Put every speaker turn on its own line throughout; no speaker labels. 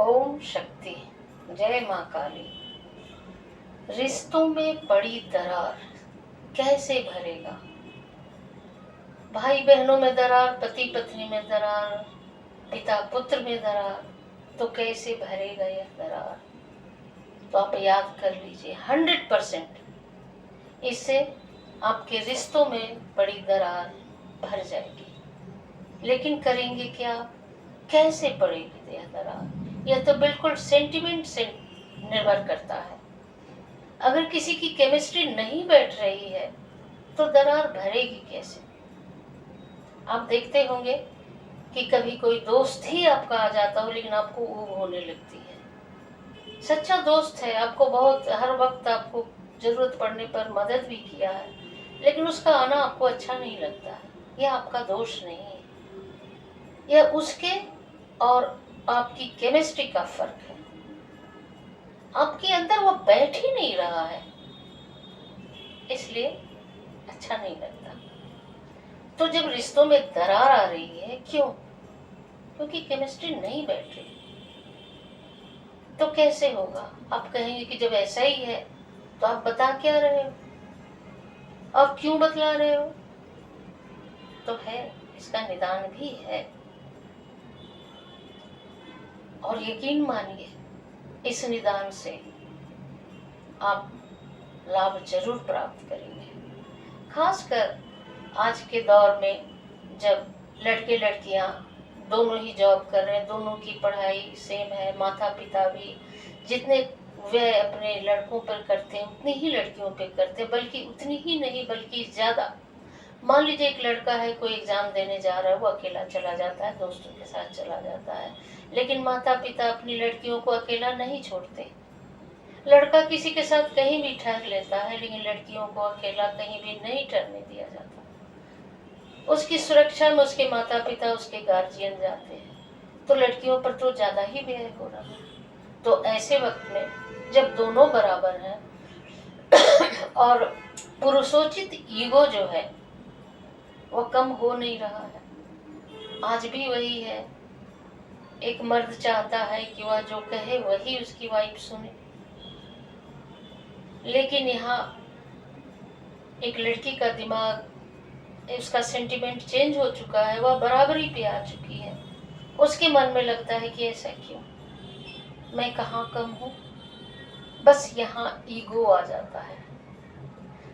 ओम शक्ति। जय माँ काली। रिश्तों में पड़ी दरार कैसे भरेगा? भाई बहनों में दरार, पति पत्नी में दरार, पिता पुत्र में दरार, तो कैसे भरेगा यह दरार? तो आप याद कर लीजिए 100% इससे आपके रिश्तों में पड़ी दरार भर जाएगी। लेकिन करेंगे क्या? कैसे पड़ेगी यह दरार? यह तो बिल्कुल सेंटिमेंट से निर्भर करता है। अगर किसी की केमिस्ट्री नहीं बैठ रही है तो दरार भरेगी कैसे? आप देखते होंगे कि कभी कोई दोस्त ही आपका आ जाता हो लेकिन आपको ऊब होने लगती है। सच्चा दोस्त है, आपको बहुत हर वक्त आपको जरूरत पड़ने पर मदद भी किया है, लेकिन उसका आना आपको अच्छा नहीं लगता है। यह आपका दोष नहीं है, यह उसके और आपकी केमिस्ट्री का फर्क है। आपके अंदर वो बैठ ही नहीं रहा है, इसलिए अच्छा नहीं लगता। तो जब रिश्तों में दरार आ रही है, क्यों? क्योंकि केमिस्ट्री नहीं बैठ रही। तो कैसे होगा? आप कहेंगे कि जब ऐसा ही है तो आप बता क्या रहे हो, आप क्यों बतला रहे हो? तो है, इसका निदान भी है। और यकीन मानिए इस निदान से आप लाभ जरूर प्राप्त करेंगे। खासकर आज के दौर में जब लड़के लड़कियां दोनों ही जॉब कर रहे हैं, दोनों की पढ़ाई सेम है, माता पिता भी जितने वे अपने लड़कों पर करते हैं उतनी ही लड़कियों पे करते हैं, बल्कि उतनी ही नहीं बल्कि ज्यादा। मान लीजिए एक लड़का है, कोई एग्जाम देने जा रहा है, वो अकेला चला जाता है, दोस्तों के साथ चला जाता है, लेकिन माता पिता अपनी लड़कियों को अकेला नहीं छोड़ते। लड़का किसी के साथ कहीं भी ठहर लेता है, लेकिन लड़कियों को अकेला कहीं भी नहीं ठहरने दिया जाता। उसकी सुरक्षा में उसके माता पिता, उसके गार्जियन जाते हैं, तो लड़कियों पर तो ज्यादा ही व्यय हो रहा है। तो ऐसे वक्त में जब दोनों बराबर हैं और पुरुषोचित ईगो जो है वो कम हो नहीं रहा है। आज भी वही है, एक मर्द चाहता है कि वह जो कहे वही उसकी वाइफ सुने, लेकिन यहाँ एक लड़की का दिमाग, उसका सेंटिमेंट चेंज हो चुका है, वह बराबरी पे आ चुकी है। उसके मन में लगता है कि ऐसा क्यों, मैं कहाँ कम हूँ। बस यहाँ ईगो आ जाता है।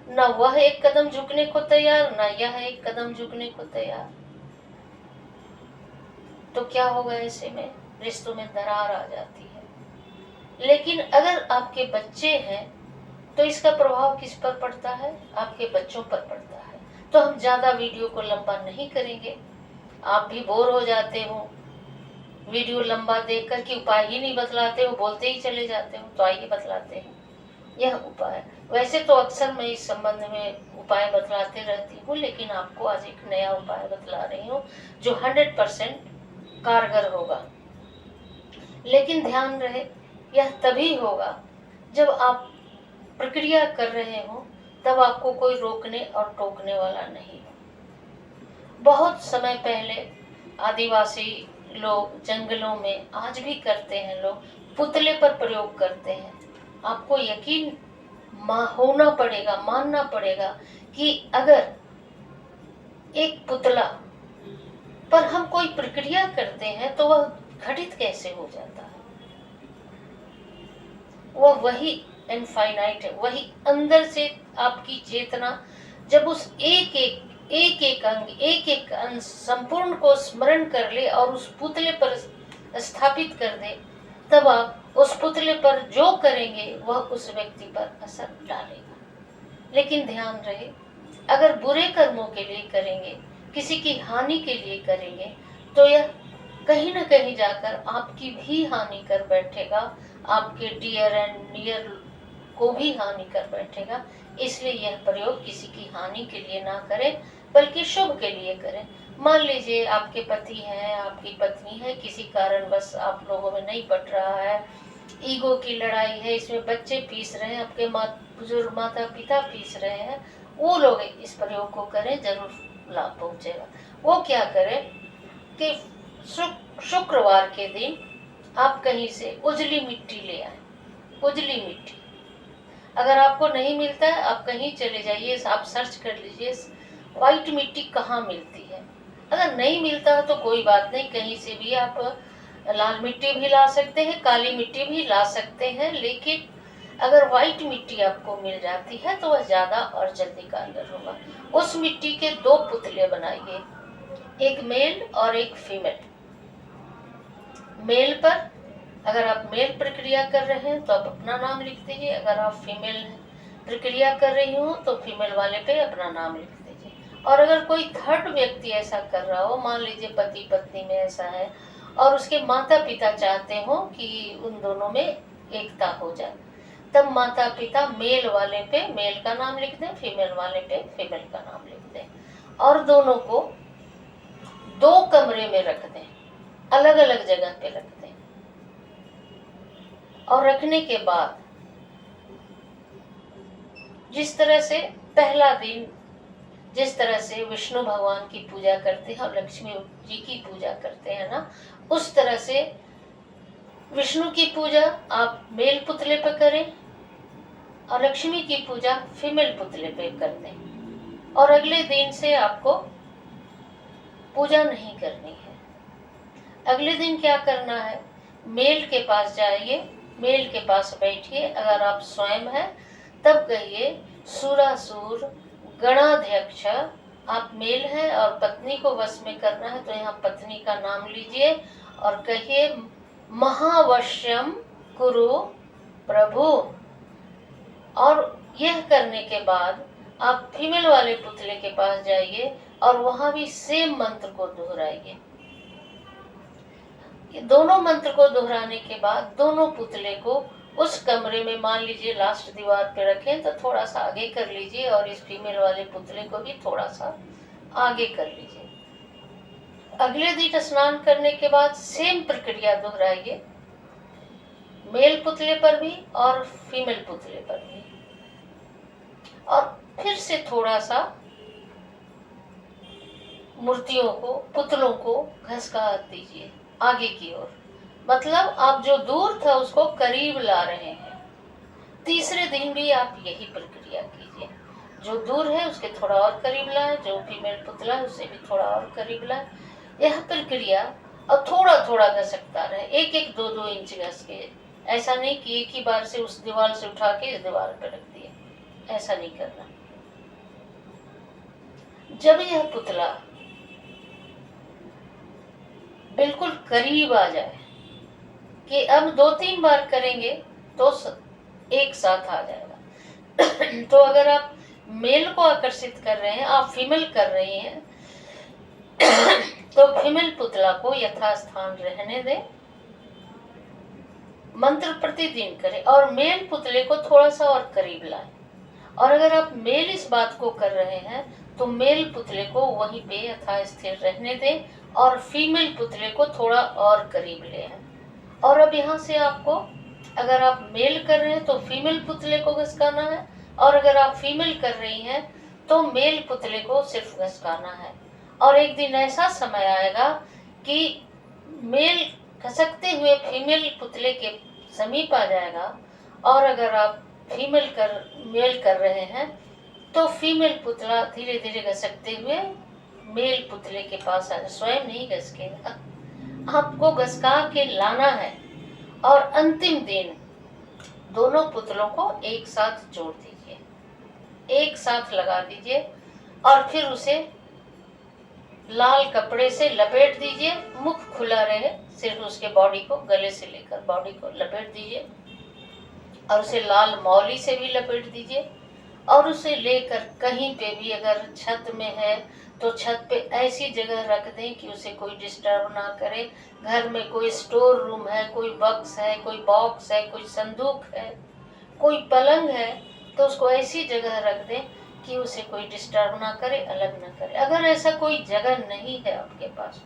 न वह एक कदम झुकने को तैयार, न यह एक कदम झुकने को तैयार। तो क्या होगा? ऐसे में रिश्तों में दरार आ जाती है। लेकिन अगर आपके बच्चे हैं तो इसका प्रभाव किस पर पड़ता है? आपके बच्चों पर पड़ता है। तो हम ज्यादा वीडियो को लंबा नहीं करेंगे। आप भी बोर हो जाते हो वीडियो लंबा देखकर कि उपाय ही नहीं बतलाते हो, बोलते ही चले जाते हो, तो आइए बतलाते हैं यह उपाय। वैसे तो अक्सर मैं इस संबंध में उपाय बतलाते रहती हूँ, लेकिन आपको आज एक नया उपाय बतला रही हूँ जो 100% कारगर होगा। लेकिन ध्यान रहे, यह तभी होगा जब आप प्रक्रिया कर रहे हो, तब आपको कोई रोकने और टोकने वाला नहीं हो। बहुत समय पहले आदिवासी लोग जंगलों में, आज भी करते हैं लोग, पुतले पर प्रयोग करते हैं। आपको यकीन होना पड़ेगा, मानना पड़ेगा कि अगर एक पुतला पर हम कोई प्रक्रिया करते हैं तो वह घटित कैसे हो जाता है। वह वही इनफाइनाइट है, वही अंदर से आपकी चेतना जब उस एक एक अंग, एक एक अंश संपूर्ण को स्मरण कर ले और उस पुतले पर स्थापित कर दे, तब आप उस पुतले पर जो करेंगे वह उस व्यक्ति पर असर डालेगा। लेकिन ध्यान रहे, अगर बुरे कर्मों के लिए करेंगे, किसी की हानि के लिए करेंगे, तो यह कहीं न कहीं जाकर आपकी भी हानि कर बैठेगा, आपके डियर एंड नियर को भी हानि कर बैठेगा। इसलिए यह प्रयोग किसी की हानि के लिए ना करें, बल्कि शुभ के लिए करें। मान लीजिए आपके पति हैं, आपकी पत्नी है, किसी कारण बस आप लोगों में नहीं पट रहा है, ईगो की लड़ाई है, इसमें बच्चे पीस रहे हैं, आपके बुजुर्ग माता पिता पीस रहे हैं, वो लोग इस प्रयोग को करें, जरूर लाभ पहुंचेगा। वो क्या करें कि शुक्रवार के दिन आप कहीं से उजली मिट्टी ले आए, उजली मिट्टी। अगर आपको नहीं मिलता है, आप कहीं चले जाइए, आप सर्च कर लीजिए व्हाइट मिट्टी कहाँ मिलती है। अगर नहीं मिलता है तो कोई बात नहीं, कहीं से भी आप लाल मिट्टी भी ला सकते हैं, काली मिट्टी भी ला सकते हैं, लेकिन अगर व्हाइट मिट्टी आपको मिल जाती है तो वह ज्यादा और जल्दी कारगर होगा। उस मिट्टी के 2 पुतले बनाइए, एक मेल और एक फीमेल। मेल पर अगर आप मेल प्रक्रिया कर रहे हैं तो आप अपना नाम लिख दीजिए, अगर आप फीमेल प्रक्रिया कर रही हो तो फीमेल वाले पे अपना नाम लिख दीजिए। और अगर कोई थर्ड व्यक्ति ऐसा कर रहा हो, मान लीजिए पति पत्नी में ऐसा है और उसके माता पिता चाहते हो कि उन दोनों में एकता हो जाए, तब माता पिता मेल वाले पे मेल का नाम लिख दें, फीमेल वाले पे फीमेल का नाम लिख दें और दोनों को 2 कमरे में रख दें, अलग अलग जगह पे रख दें। और रखने के बाद जिस तरह से पहला दिन जिस तरह से विष्णु भगवान की पूजा करते हैं और लक्ष्मी जी की पूजा करते हैं ना, उस तरह से विष्णु की पूजा आप मेल पुतले पर करें और लक्ष्मी की पूजा फीमेल पुतले पे कर दें। और अगले दिन से आपको पूजा नहीं करनी है। अगले दिन क्या करना है, मेल के पास जाइए, मेल के पास बैठिए। अगर आप स्वयं हैं तब कहिए सुरासुर गणाध्यक्ष, आप मेल हैं और पत्नी को वश में करना है तो यहाँ पत्नी का नाम लीजिए और कहिए महावश्यम कुरु प्रभु। और यह करने के बाद आप फीमेल वाले पुतले के पास जाइए और वहां भी सेम मंत्र को दोहराइए। दोनों मंत्र को दोहराने के बाद दोनों पुतले को उस कमरे में, मान लीजिए लास्ट दीवार पे रखें तो थोड़ा सा आगे कर लीजिए और इस फीमेल वाले पुतले को भी थोड़ा सा आगे कर लीजिए। अगले दिन स्नान करने के बाद सेम प्रक्रिया दोहराइए, मेल पुतले पर भी और फीमेल पुतले पर भी। और फिर से थोड़ा सा मूर्तियों को, पुतलों को घसका दीजिए आगे की ओर, मतलब आप जो दूर था उसको करीब ला रहे हैं। तीसरे दिन भी आप यही प्रक्रिया कीजिए, जो दूर है उसके थोड़ा और करीब लाए, जो फीमेल पुतला है उससे भी थोड़ा और करीब लाए। यह प्रक्रिया अब थोड़ा थोड़ा घसकता रहे, 1-1, 2-2 इंच घस के। ऐसा नहीं कि एक ही बार से उस दीवार से उठा के इस दीवार पर रख दिए, ऐसा नहीं करना। जब यह पुतला बिल्कुल करीब आ जाए कि अब 2-3 बार करेंगे तो एक साथ आ जाएगा। तो अगर आप मेल को आकर्षित कर रहे हैं, आप फीमेल कर रही हैं, तो फीमेल पुतला को यथास्थान रहने दें, मंत्र प्रतिदिन करें और मेल पुतले को थोड़ा सा और करीब लाएं। और अगर आप मेल इस बात को कर रहे हैं तो मेल पुतले को वहीं पे यथास्थिर रहने दें और फीमेल पुतले को थोड़ा और करीब ले आए। और अब यहाँ से आपको, अगर आप मेल कर रहे हैं तो फीमेल पुतले को घसकाना है और अगर आप फीमेल कर रही हैं तो मेल पुतले को सिर्फ घसकाना है। और एक दिन ऐसा समय आएगा कि मेल घसकते हुए फीमेल पुतले के समीप आ जाएगा और अगर आप मेल कर रहे हैं तो फीमेल पुतला धीरे धीरे घसकते हुए मेल पुतले के पास आ जाए। स्वयं नहीं घसकेगा, आपको घसका के लाना है। और अंतिम दिन दोनों पुतलों को एक साथ जोड़ दीजिए, एक साथ लगा दीजिए और फिर उसे लाल कपड़े से लपेट दीजिए, मुख खुला रहे, सिर्फ उसके बॉडी को, गले से लेकर बॉडी को लपेट दीजिए और उसे लाल मौली से भी लपेट दीजिए। और उसे लेकर कहीं पे भी, अगर छत में है तो छत पे ऐसी जगह रख दें कि उसे कोई डिस्टर्ब ना करे। घर में कोई स्टोर रूम है, कोई बक्स है, कोई बॉक्स है, कोई संदूक है, कोई पलंग है, तो उसको ऐसी जगह रख दें कि उसे कोई डिस्टर्ब ना करे, अलग ना करे। अगर ऐसा कोई जगह नहीं है आपके पास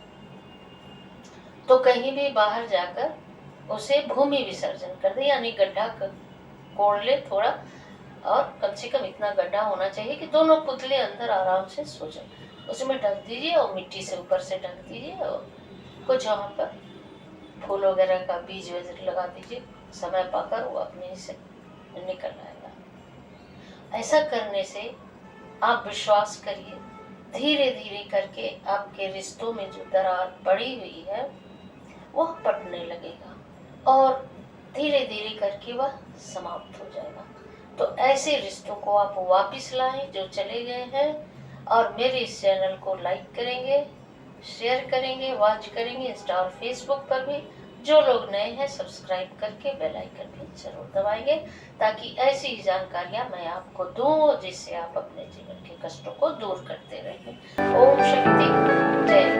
तो कहीं भी बाहर जाकर उसे भूमि विसर्जन कर दे, यानी गड्ढा कोड़ ले थोड़ा, और कम से कम इतना गड्ढा होना चाहिए कि दोनों पुतले अंदर आराम से सो जाए। उसमें ढक दीजिए और मिट्टी से ऊपर से ढक दीजिए और कुछ वहाँ पर फूल वगैरह का बीज वगैरह लगा दीजिए, समय पाकर वो अपने से निकल आएगा। ऐसा करने से आप विश्वास करिए, धीरे धीरे करके आपके रिश्तों में जो दरार पड़ी हुई है वह पड़ने लगेगा और धीरे धीरे करके वह समाप्त हो जाएगा। तो ऐसे रिश्तों को आप वापस लाएं जो चले गए हैं, और मेरे इस चैनल को लाइक करेंगे, शेयर करेंगे, वॉच करेंगे इंस्टा और फेसबुक पर भी। जो लोग नए हैं सब्सक्राइब करके बेल आइकन भी जरूर दबाएंगे, ताकि ऐसी जानकारियां मैं आपको दूं जिससे आप अपने जीवन के कष्टों को दूर करते रहें। ओम शक्ति, जय